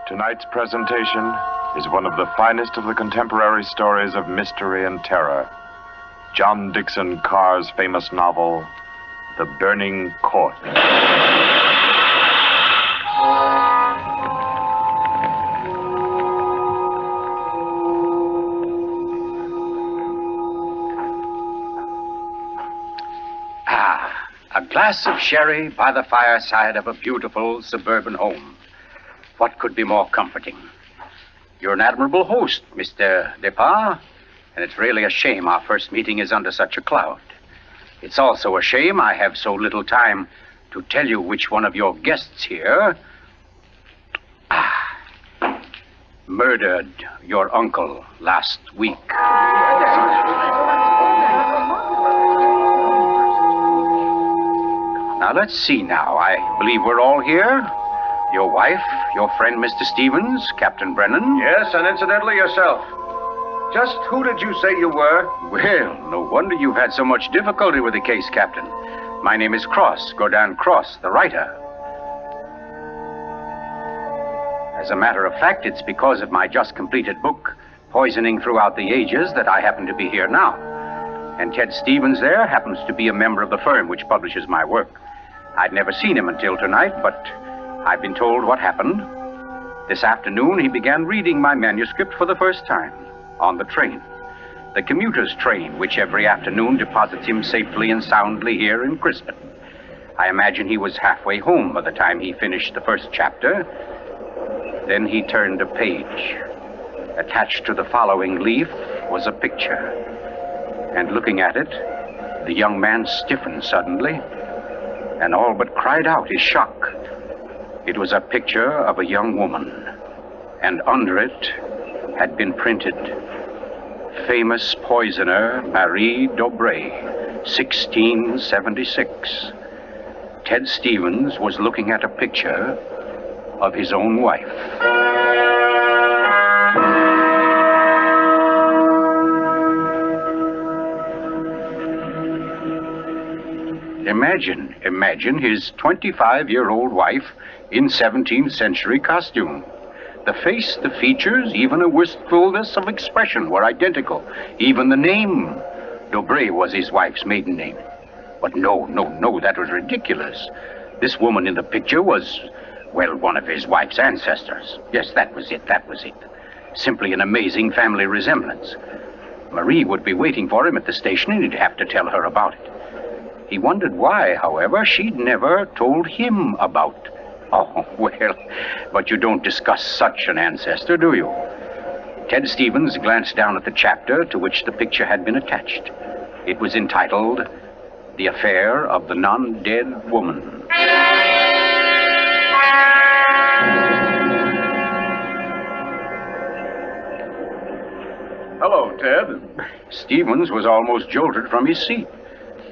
Tonight's presentation is one of the finest of the contemporary stories of mystery and terror. John Dickson Carr's famous novel, The Burning Court. A glass of sherry by the fireside of a beautiful suburban home. What could be more comforting? You're an admirable host, Mr. Depart, and it's really a shame our first meeting is under such a cloud. It's also a shame I have so little time to tell you which one of your guests here murdered your uncle last week. Now, let's see now. I believe we're all here. Your wife, your friend, Mr. Stevens, Captain Brennan. Yes, and incidentally yourself. Just who did you say you were? Well, no wonder you've had so much difficulty with the case, Captain. My name is Cross, Godin Cross, the writer. As a matter of fact, it's because of my just completed book, Poisoning Throughout the Ages, that I happen to be here now. And Ted Stevens there happens to be a member of the firm which publishes my work. I'd never seen him until tonight, but I've been told what happened. This afternoon, he began reading my manuscript for the first time on the train. The commuter's train, which every afternoon deposits him safely and soundly here in Crispin. I imagine he was halfway home by the time he finished the first chapter. Then he turned a page. Attached to the following leaf was a picture. And looking at it, the young man stiffened suddenly and all but cried out his shock. It was a picture of a young woman, and under it had been printed, famous poisoner Marie Dobré, 1676. Ted Stevens was looking at a picture of his own wife. Imagine his 25-year-old wife in 17th century costume. The face, the features, even a wistfulness of expression were identical. Even the name, Dobré, was his wife's maiden name. But no, that was ridiculous. This woman in the picture was, well, one of his wife's ancestors. Yes, that was it. Simply an amazing family resemblance. Marie would be waiting for him at the station, and he'd have to tell her about it. He wondered why, however, she'd never told him about. Oh, well, but you don't discuss such an ancestor, do you? Ted Stevens glanced down at the chapter to which the picture had been attached. It was entitled, The Affair of the Non-Dead Woman. Hello, Ted. Stevens was almost jolted from his seat.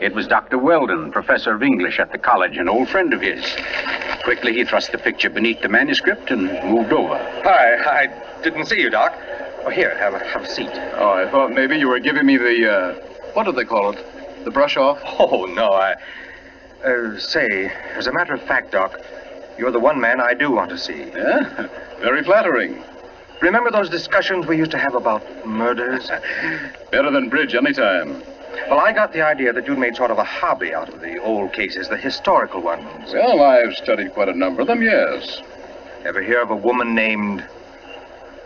It was Dr. Weldon, professor of English at the college, an old friend of his. Quickly, he thrust the picture beneath the manuscript and moved over. Hi, I didn't see you, Doc. Oh, here, have a seat. Oh, I thought maybe you were giving me the, what do they call it? The brush off? Oh, no, say, as a matter of fact, Doc, you're the one man I do want to see. Yeah? Very flattering. Remember those discussions we used to have about murders? Better than bridge anytime. Well, I got the idea that you'd made sort of a hobby out of the old cases, the historical ones. Well, I've studied quite a number of them, yes. Ever hear of a woman named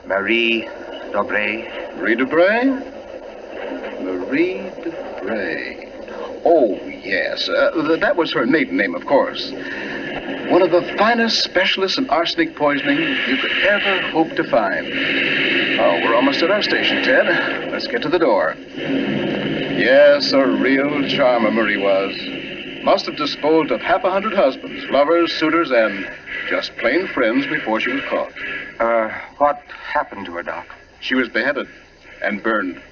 Marie Dobré? Marie Dobré? Marie Dobré. Oh, yes. That was her maiden name, of course. One of the finest specialists in arsenic poisoning you could ever hope to find. Oh, we're almost at our station, Ted. Let's get to the door. Yes, a real charmer Marie was. Must have disposed of 100 husbands, lovers, suitors, and just plain friends before she was caught. What happened to her, Doc? She was beheaded and burned.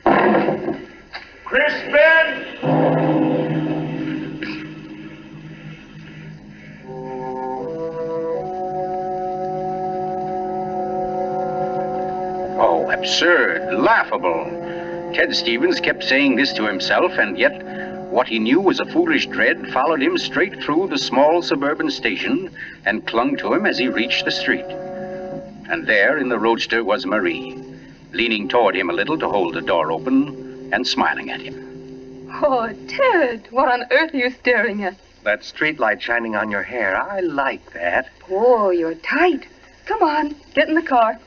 Crispin! Oh, absurd, laughable. Ted Stevens kept saying this to himself, and yet what he knew was a foolish dread followed him straight through the small suburban station and clung to him as he reached the street. And there in the roadster was Marie, leaning toward him a little to hold the door open and smiling at him. Oh, Ted, what on earth are you staring at? That streetlight shining on your hair. I like that. Oh, you're tight. Come on, get in the car.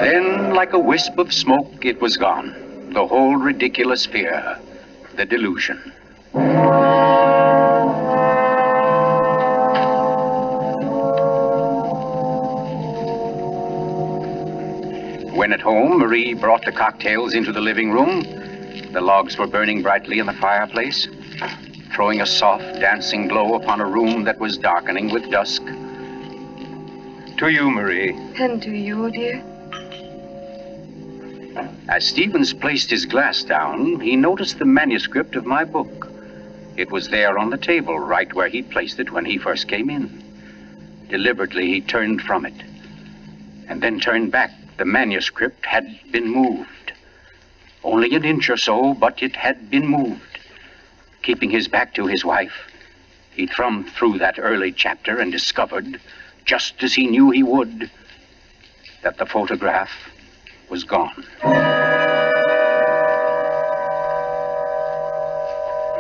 Then, like a wisp of smoke, it was gone. The whole ridiculous fear, the delusion. When at home, Marie brought the cocktails into the living room. The logs were burning brightly in the fireplace, throwing a soft, dancing glow upon a room that was darkening with dusk. To you, Marie. And to you, dear. As Stevens placed his glass down, he noticed the manuscript of my book. It was there on the table, right where he'd placed it when he first came in. Deliberately, he turned from it, and then turned back. The manuscript had been moved. Only an inch or so, but it had been moved. Keeping his back to his wife, he thumbed through that early chapter and discovered, just as he knew he would, that the photograph was gone.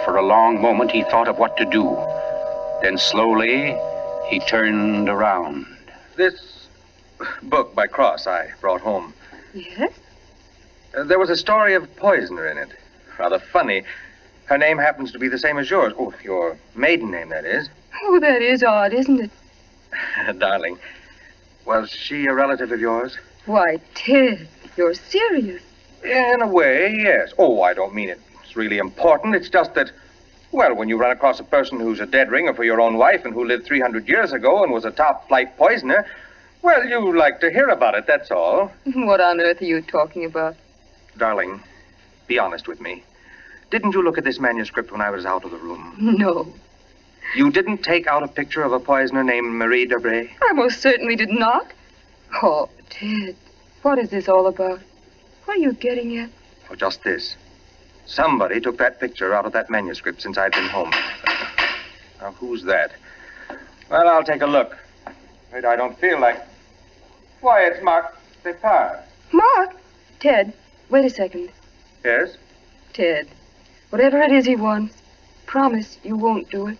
For a long moment, he thought of what to do. Then slowly, he turned around. This book by Cross I brought home. Yes? There was a story of a poisoner in it. Rather funny. Her name happens to be the same as yours. Oh, your maiden name, that is. Oh, that is odd, isn't it? Darling, was she a relative of yours? Why, Ted, you're serious. In a way, yes. Oh, I don't mean it's really important. It's just that, well, when you run across a person who's a dead ringer for your own wife and who lived 300 years ago and was a top-flight poisoner, well, you like to hear about it, that's all. What on earth are you talking about? Darling, be honest with me. Didn't you look at this manuscript when I was out of the room? No. You didn't take out a picture of a poisoner named Marie Debray? I most certainly did not. Oh, Ted, what is this all about? What are you getting at? Oh, just this. Somebody took that picture out of that manuscript since I'd been home. Now, who's that? Well, I'll take a look. Wait, I don't feel like... Why, it's Mark Depard. Mark? Ted, wait a second. Yes? Ted, whatever it is he wants, promise you won't do it.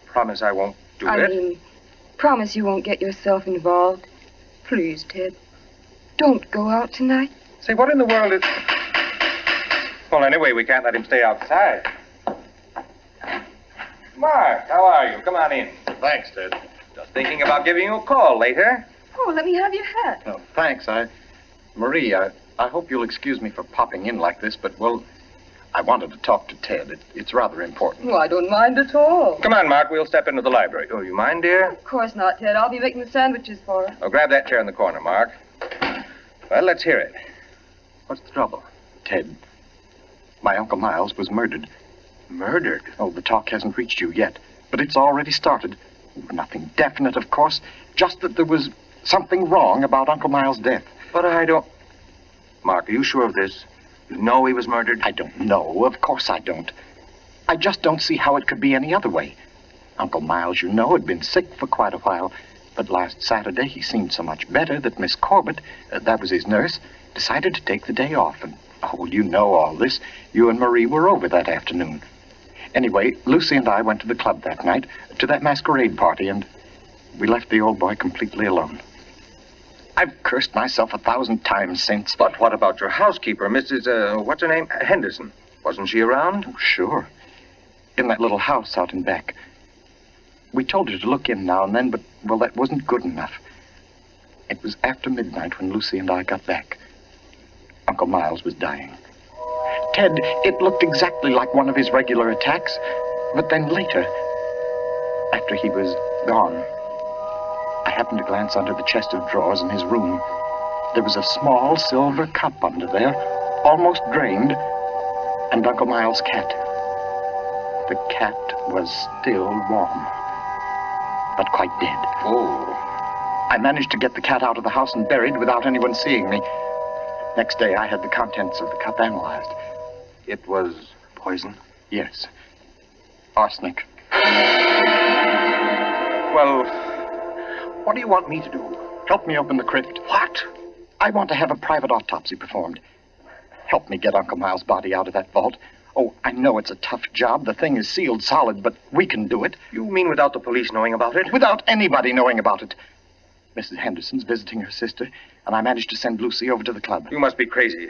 Promise I won't do I it? mean, promise you won't get yourself involved. Please, Ted, don't go out tonight. Say, what in the world is... Well, anyway, we can't let him stay outside. Mark, how are you? Come on in. Thanks, Ted. Just thinking about giving you a call later. Oh, let me have your hat. No, thanks. Marie, I hope you'll excuse me for popping in like this, but, well, I wanted to talk to Ted. It's rather important. Oh, I don't mind at all. Come on, Mark, we'll step into the library. Oh, you mind, dear? Of course not, Ted. I'll be making the sandwiches for her. Oh, grab that chair in the corner, Mark. Well, let's hear it. What's the trouble? Ted, my Uncle Miles was murdered. Murdered? Oh, the talk hasn't reached you yet, but it's already started. Nothing definite, of course, just that there was something wrong about Uncle Miles' death. But I don't... Mark, are you sure of this? You know he was murdered? I don't know. Of course I don't. I just don't see how it could be any other way. Uncle Miles, you know, had been sick for quite a while, but last Saturday he seemed so much better that Miss Corbett, that was his nurse, decided to take the day off. And, oh, you know all this. You and Marie were over that afternoon. Anyway, Lucy and I went to the club that night, to that masquerade party, and we left the old boy completely alone. I've cursed myself 1,000 times since. But what about your housekeeper, Mrs., what's her name? Henderson. Wasn't she around? Oh, sure. In that little house out in back. We told her to look in now and then, but, well, that wasn't good enough. It was after midnight when Lucy and I got back. Uncle Miles was dying. Ted, it looked exactly like one of his regular attacks, but then later, after he was gone, I happened to glance under the chest of drawers in his room. There was a small silver cup under there, almost drained, and Uncle Miles' cat. The cat was still warm, but quite dead. Oh. I managed to get the cat out of the house and buried without anyone seeing me. Next day, I had the contents of the cup analyzed. It was poison? Yes. Arsenic. Well, what do you want me to do? Help me open the crypt. What? I want to have a private autopsy performed. Help me get Uncle Miles' body out of that vault. Oh, I know it's a tough job. The thing is sealed solid, but we can do it. You mean without the police knowing about it? Without anybody knowing about it. Mrs. Henderson's visiting her sister, and I managed to send Lucy over to the club. You must be crazy.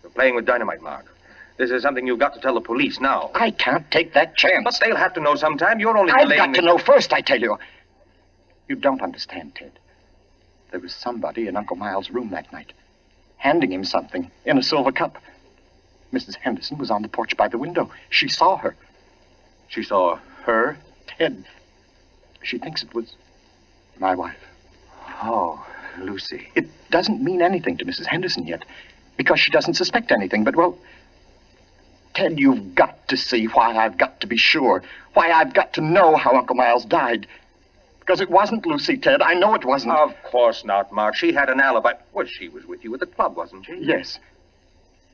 You're playing with dynamite, Mark. This is something you've got to tell the police now. I can't take that chance. But they'll have to know sometime. You're only I've delaying got to know first, I tell you. You don't understand, Ted. There was somebody in Uncle Miles' room that night, handing him something in a silver cup. Mrs. Henderson was on the porch by the window. She saw her. She saw her? Ted. She thinks it was my wife. Oh, Lucy. It doesn't mean anything to Mrs. Henderson yet, because she doesn't suspect anything. But, well, Ted, you've got to see why I've got to be sure, why I've got to know how Uncle Miles died. Because it wasn't Lucy, Ted. I know it wasn't. Of course not, Mark. She had an alibi. Well, she was with you at the club, wasn't she? Yes.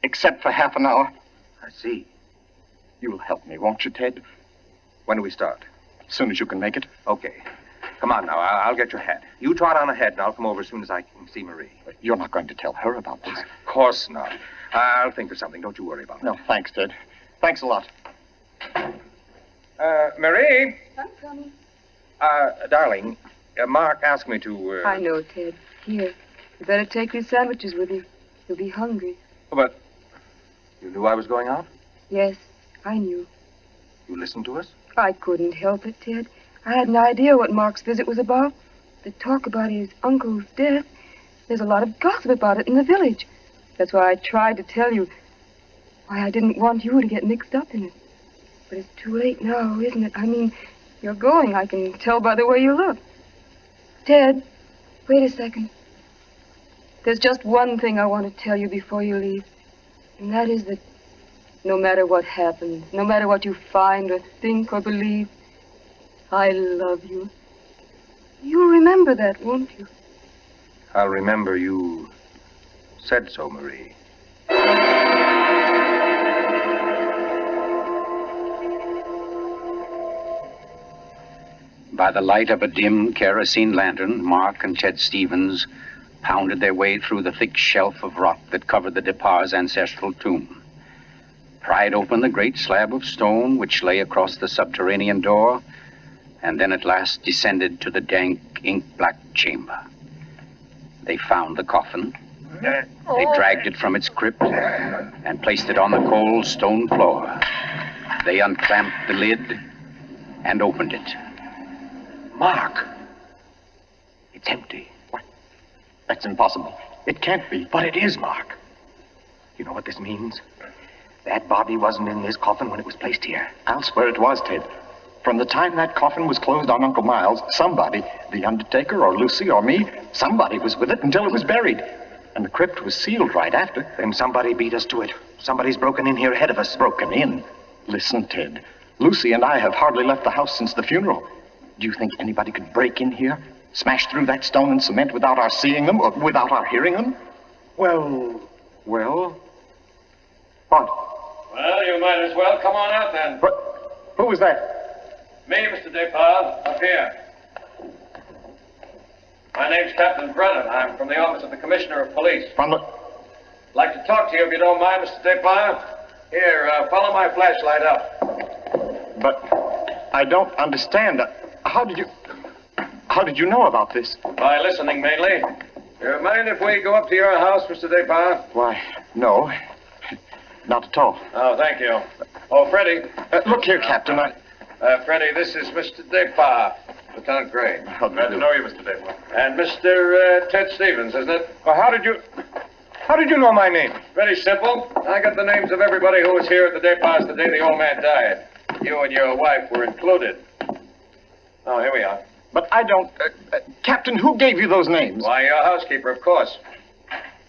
Except for half an hour. I see. You'll help me, won't you, Ted? When do we start? As soon as you can make it. Okay. Come on now. I'll get your hat. You trot on ahead, and I'll come over as soon as I can see Marie. But you're not going to tell her about this. Of course not. I'll think of something. Don't you worry about it. No, thanks, Ted. Thanks a lot. Marie. I'm coming. Darling, Mark asked me to, I know, Ted. Here. You better take these sandwiches with you. You'll be hungry. But you knew I was going out? Yes, I knew. You listened to us? I couldn't help it, Ted. I had an idea what Mark's visit was about. The talk about his uncle's death. There's a lot of gossip about it in the village. That's why I tried to tell you. Why I didn't want you to get mixed up in it. But it's too late now, isn't it? I mean, you're going. I can tell by the way you look. Ted, wait a second. There's just one thing I want to tell you before you leave. And that is that no matter what happens, no matter what you find or think or believe, I love you. You'll remember that, won't you? I'll remember you said so, Marie. By the light of a dim kerosene lantern, Mark and Ted Stevens pounded their way through the thick shelf of rock that covered the Depar's ancestral tomb, pried open the great slab of stone which lay across the subterranean door, and then at last descended to the dank, ink-black chamber. They found the coffin. They dragged it from its crypt and placed it on the cold stone floor. They unclamped the lid and opened it. Mark! It's empty. What? That's impossible. It can't be. But it is, Mark. You know what this means? That body wasn't in this coffin when it was placed here. I'll swear it was, Ted. From the time that coffin was closed on Uncle Miles, somebody, the undertaker or Lucy or me, somebody was with it until it was buried. And the crypt was sealed right after. Then somebody beat us to it. Somebody's broken in here ahead of us. Broken in? Listen, Ted. Lucy and I have hardly left the house since the funeral. Do you think anybody could break in here, smash through that stone and cement without our seeing them or without our hearing them? Well... What? Well, you might as well come on out then. What? Who was that? Me, Mr. Depard, up here. My name's Captain Brennan. I'm from the office of the Commissioner of Police. From the... Like to talk to you if you don't mind, Mr. Depard. Here, follow my flashlight up. But I don't understand. How did you know about this? By listening, mainly. You mind if we go up to your house, Mr. Depard? Why, no. Not at all. Oh, thank you. Oh, Freddie. Look here, Captain. Freddie, this is Mr. Depard, Lieutenant Gray. Glad to know you, Mr. Depard. And Mr. Ted Stevens, isn't it? Well, how did you know my name? Very simple. I got the names of everybody who was here at the Depar's the day the old man died. You and your wife were included. Oh, here we are. But I don't... Captain, who gave you those names? Why, your housekeeper, of course.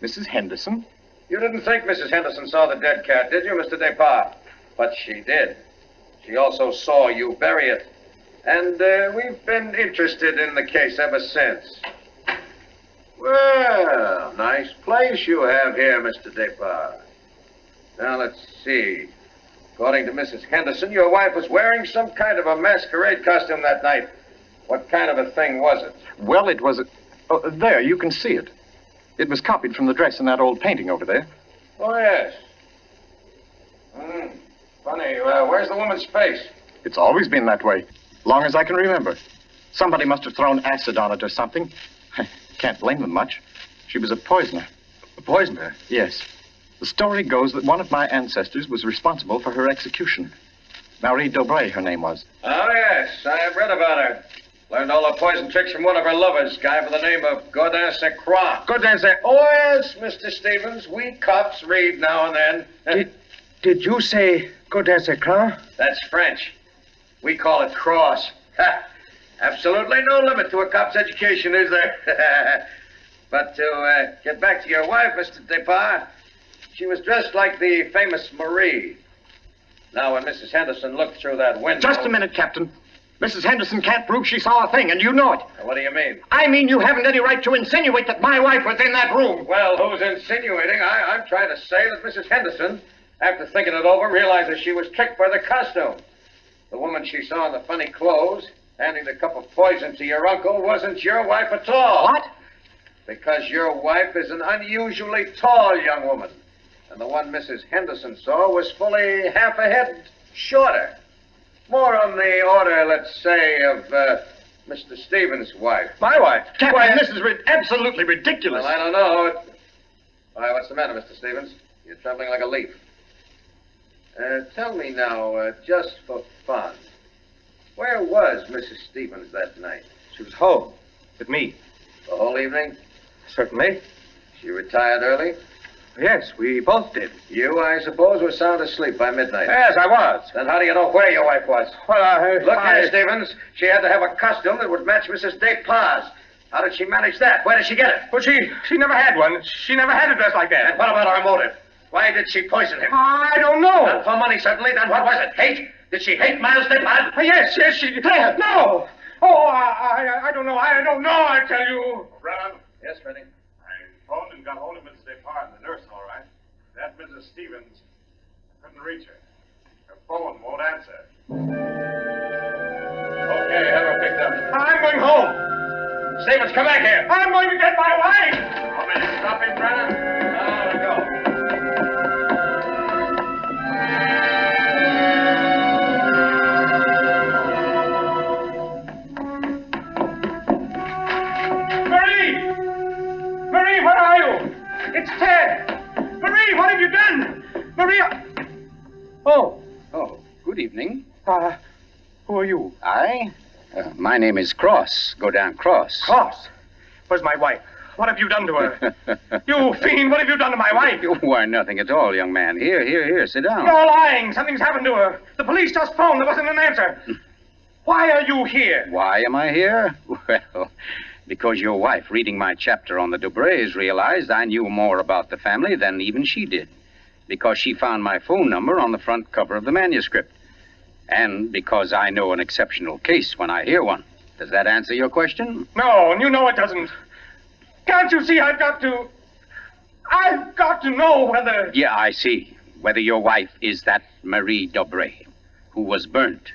Mrs. Henderson? You didn't think Mrs. Henderson saw the dead cat, did you, Mr. Depard? But she did. She also saw you bury it. And we've been interested in the case ever since. Well, nice place you have here, Mr. Depard. Now, let's see. According to Mrs. Henderson, your wife was wearing some kind of a masquerade costume that night. What kind of a thing was it? Well, it was a... Oh, there, you can see it. It was copied from the dress in that old painting over there. Oh, yes. Funny, where's the woman's face? It's always been that way, long as I can remember. Somebody must have thrown acid on it or something. Can't blame them much. She was a poisoner. A poisoner? Yes. The story goes that one of my ancestors was responsible for her execution. Marie Dobré, her name was. Oh, yes, I've read about her. Learned all the poison tricks from one of her lovers, guy by the name of Godin St. Croix. Godin St. Oh, yes, Mr. Stevens. We cops read now and then. Did you say Godin St. Croix? That's French. We call it cross. Ha! Absolutely no limit to a cop's education, is there? But to get back to your wife, Mr. Depart, she was dressed like the famous Marie. Now, when Mrs. Henderson looked through that window... Just a minute, Captain. Mrs. Henderson can't prove she saw a thing, and you know it. What do you mean? I mean you haven't any right to insinuate that my wife was in that room. Well, who's insinuating? I'm trying to say that Mrs. Henderson, after thinking it over, realized that she was tricked by the costume. The woman she saw in the funny clothes, handing the cup of poison to your uncle, wasn't your wife at all. What? Because your wife is an unusually tall young woman. And the one Mrs. Henderson saw was fully half a head shorter. More on the order, let's say, of Mr. Stevens' wife. My wife? Captain, this is absolutely ridiculous. Well, I don't know. Why, what's the matter, Mr. Stevens? You're trembling like a leaf. Tell me now, just for fun, where was Mrs. Stevens that night? She was home with me. The whole evening? Certainly. She retired early? Yes, we both did. You, I suppose, were sound asleep by midnight. Yes, I was. Then how do you know where your wife was? Well, Look here, Stevens. She had to have a costume that would match Mrs. Despas. How did she manage that? Where did she get it? Well, she never had one. She never had a dress like that. And what about our motive? Why did she poison him? I don't know. Not for money, certainly. Then what was it? Hate? Did she hate Miles Despas? Yes, she did. No. Oh, I don't know. I don't know, I tell you. Brown, Yes, Freddie. I phoned and got hold of Mrs. Depart and the nurse, all right. That Mrs. Stevens, I couldn't reach her. Her phone won't answer. Okay, have her picked up. I'm going home. Stevens, come back here. I'm going to get my wife. Want me to stop him, Brennan? Now, go. Marie, where are you? It's Ted. Marie, what have you done? Marie. Oh, good evening. who are you? My name is Cross, Godin Cross. Cross. Where's my wife? What have you done to her? You fiend, what have you done to my wife? Why, nothing at all, young man. Here, sit down. You're lying. Something's happened to her. The police just phoned. There wasn't an answer. Why are you here? Why am I here? Well, because your wife, reading my chapter on the Dobrés, realized I knew more about the family than even she did. Because she found my phone number on the front cover of the manuscript. And because I know an exceptional case when I hear one. Does that answer your question? No, and you know it doesn't. Can't you see I've got to know whether... Yeah, I see. Whether your wife is that Marie Dobré, who was burnt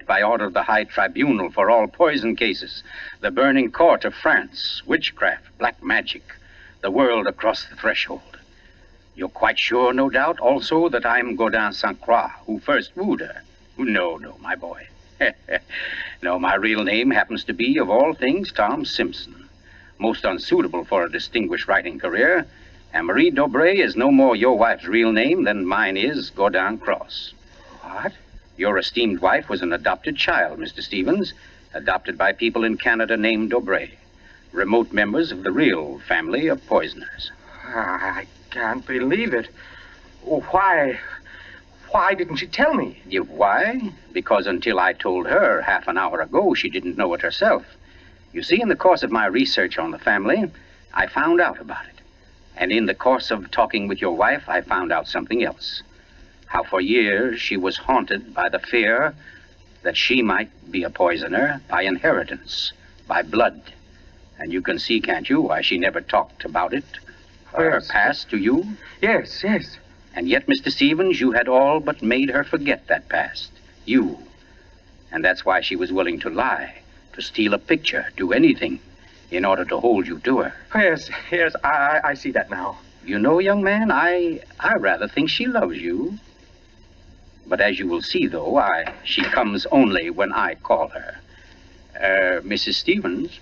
by order of the High Tribunal for all poison cases, the burning court of France, witchcraft, black magic, the world across the threshold. You're quite sure, no doubt, also, that I'm Godin St. Croix, who first wooed her. No, my boy. No, my real name happens to be, of all things, Tom Simpson. Most unsuitable for a distinguished writing career. And Marie Dobré is no more your wife's real name than mine is Godin Cross. What? Your esteemed wife was an adopted child, Mr. Stevens, adopted by people in Canada named Dobré, remote members of the real family of poisoners. I can't believe it. Oh, why didn't she tell me? Why? Because until I told her half an hour ago, she didn't know it herself. You see, in the course of my research on the family, I found out about it. And in the course of talking with your wife, I found out something else. How for years she was haunted by the fear that she might be a poisoner by inheritance, by blood. And you can see, can't you, why she never talked about it, or her past to you? Yes. And yet, Mr. Stevens, you had all but made her forget that past. You. And that's why she was willing to lie to steal a picture, do anything in order to hold you to her. Yes, I see that now. You know, young man, I rather think she loves you. But as you will see, though, she comes only when I call her. Mrs. Stevens?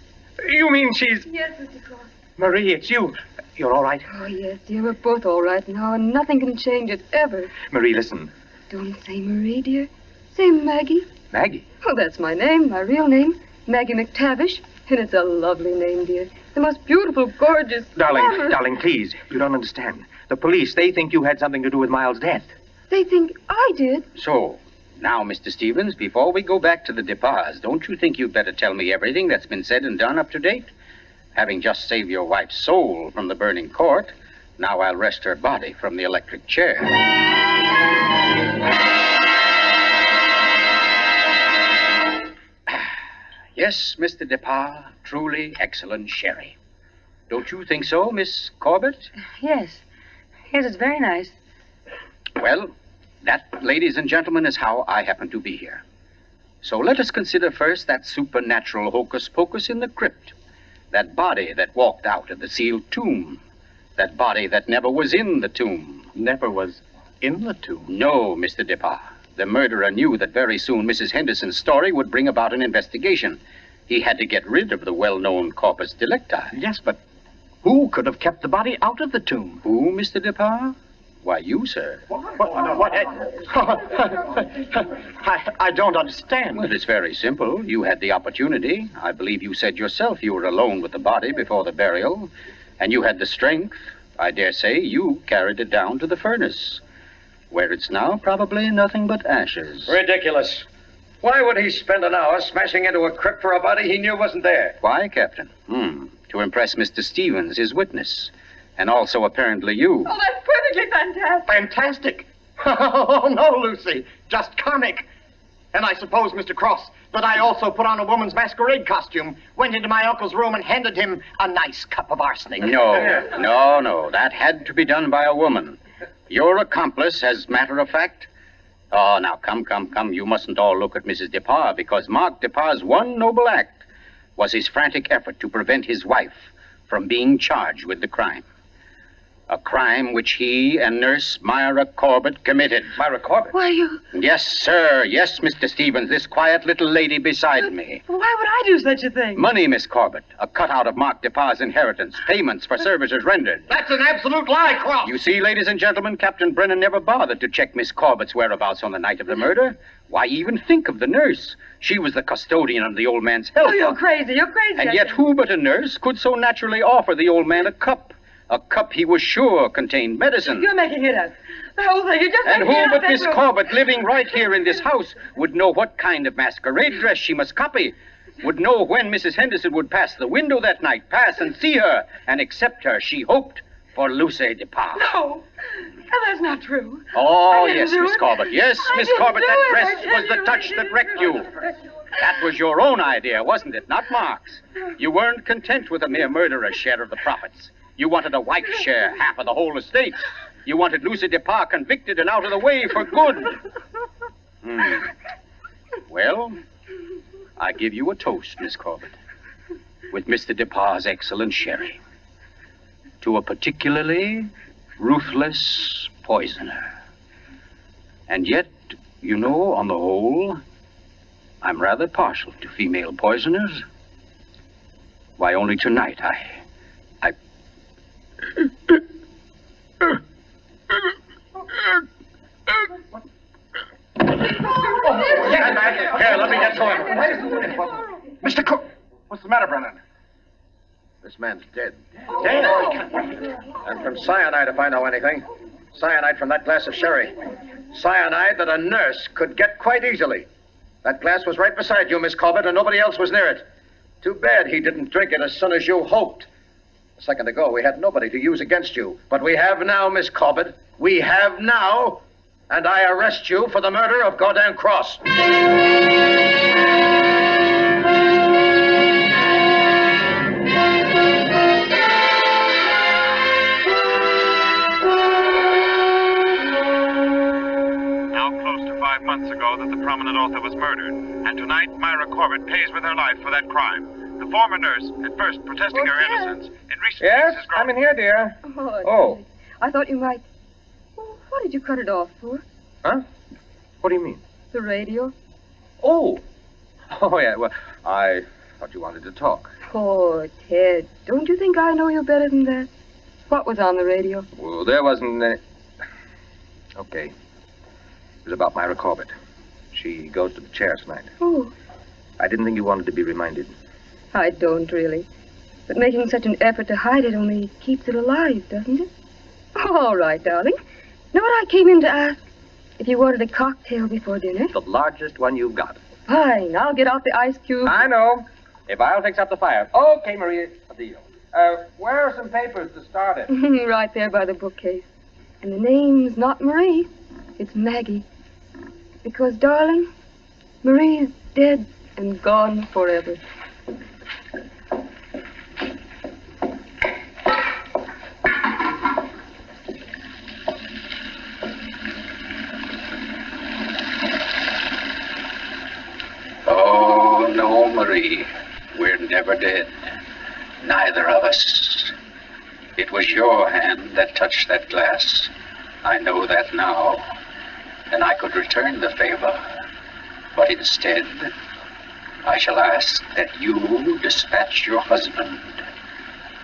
You mean she's... Yes, Mr. Cross. Marie, it's you. You're all right? Oh, yes, dear. We're both all right now, and nothing can change it, ever. Marie, listen. Don't say Marie, dear. Say Maggie. Maggie? Oh, that's my name, my real name. Maggie McTavish. And it's a lovely name, dear. The most beautiful, gorgeous... Darling, please. You don't understand. The police, they think you had something to do with Miles' death. They think I did. So, now, Mr. Stevens, before we go back to the Depas, don't you think you'd better tell me everything that's been said and done up to date? Having just saved your wife's soul from the burning court, now I'll wrest her body from the electric chair. Yes, Mr. Depas, truly excellent sherry. Don't you think so, Miss Corbett? Yes. Yes, it's very nice. Well, that, ladies and gentlemen, is how I happen to be here. So let us consider first that supernatural hocus-pocus in the crypt. That body that walked out of the sealed tomb. That body that never was in the tomb. Never was in the tomb? No, Mr. Depas. The murderer knew that very soon Mrs. Henderson's story would bring about an investigation. He had to get rid of the well-known corpus delicti. Yes, but who could have kept the body out of the tomb? Who, Mr. Depas? Why, you, sir. What? I don't understand. Well, it's very simple. You had the opportunity. I believe you said yourself you were alone with the body before the burial. And you had the strength. I dare say you carried it down to the furnace, where it's now probably nothing but ashes. Ridiculous. Why would he spend an hour smashing into a crypt for a body he knew wasn't there? Why, Captain? To impress Mr. Stevens, his witness. And also, apparently, you. Oh, that's perfectly fantastic. Fantastic? Oh, no, Lucy. Just comic. And I suppose, Mr. Cross, that I also put on a woman's masquerade costume, went into my uncle's room and handed him a nice cup of arsenic. No. That had to be done by a woman. Your accomplice, as matter of fact. Oh, now, come. You mustn't all look at Mrs. Depas, because Mark Depas's one noble act was his frantic effort to prevent his wife from being charged with the crime. A crime which he and Nurse Myra Corbett committed. Myra Corbett? Why, you... Yes, sir. Yes, Mr. Stevens, this quiet little lady beside me. Why would I do such a thing? Money, Miss Corbett. A cutout of Mark Depas's inheritance. Payments for services rendered. That's an absolute lie, Cross. You see, ladies and gentlemen, Captain Brennan never bothered to check Miss Corbett's whereabouts on the night of the murder. Why even think of the nurse? She was the custodian of the old man's health. Oh, you're crazy. And yet who but a nurse could so naturally offer the old man a cup? A cup he was sure contained medicine. You're making it up. The whole thing, you're just And making it who up. but Miss Corbett, living right here in this house, would know what kind of masquerade dress she must copy, would know when Mrs. Henderson would pass the window that night, pass and see her, and accept her, she hoped, for Lucy Depas. No, that's not true. Oh, I didn't yes, do Miss it. Corbett. Yes, I Miss didn't Corbett, do that it. dress I tell was the you, touch I that didn't wrecked do you. it. That was your own idea, wasn't it? Not Mark's. You weren't content with a mere murderer's share of the profits. You wanted a wife's share, half of the whole estate. You wanted Lucy Depas convicted and out of the way for good. Well, I give you a toast, Miss Corbett, with Mr. Depas's excellent sherry, to a particularly ruthless poisoner. And yet, you know, on the whole, I'm rather partial to female poisoners. Why, only tonight I... Stand back. Here, let me get to him. Mr. Cook, what's the matter, Brennan? This man's dead. Dead? And from cyanide, if I know anything. Cyanide from that glass of sherry. Cyanide that a nurse could get quite easily. That glass was right beside you, Miss Corbett, and nobody else was near it. Too bad he didn't drink it as soon as you hoped. A second ago, we had nobody to use against you. But we have now, Miss Corbett. We have now. And I arrest you for the murder of Gordon Cross. Now close to 5 months ago that the prominent Martha was murdered, and tonight Myra Corbett pays with her life for that crime. The former nurse, at first protesting her innocence, in recent Yes, weeks has grown... I'm in here, dear. Oh. David, I thought you might... Oh, what did you cut it off for? Huh? What do you mean? The radio. Oh. Oh, yeah, well, I thought you wanted to talk. Oh, Ted, don't you think I know you better than that? What was on the radio? Well, there wasn't any... Okay. It was about Myra Corbett. She goes to the chair tonight. Oh, I didn't think you wanted to be reminded. I don't really. But making such an effort to hide it only keeps it alive, doesn't it? All right, darling. Know what I came in to ask? If you wanted a cocktail before dinner? The largest one you've got. Fine. I'll get out the ice cube. I know. If I'll fix up the fire. Okay, Maria. A deal. Where are some papers to start it? Right there by the bookcase. And the name's not Marie. It's Maggie. Because, darling, Marie's dead and gone forever. Oh, no, Marie. We're never dead. Neither of us. It was your hand that touched that glass. I know that now. And I could return the favor. But instead, I shall ask that you dispatch your husband.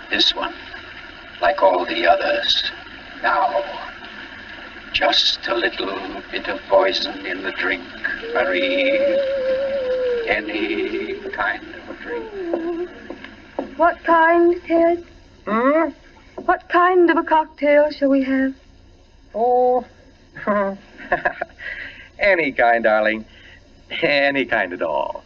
This one, like all the others. Now, just a little bit of poison in the drink, Marie. Any kind of a drink. What kind, Ted? Hmm? What kind of a cocktail shall we have? Oh, any kind, darling. Any kind at all.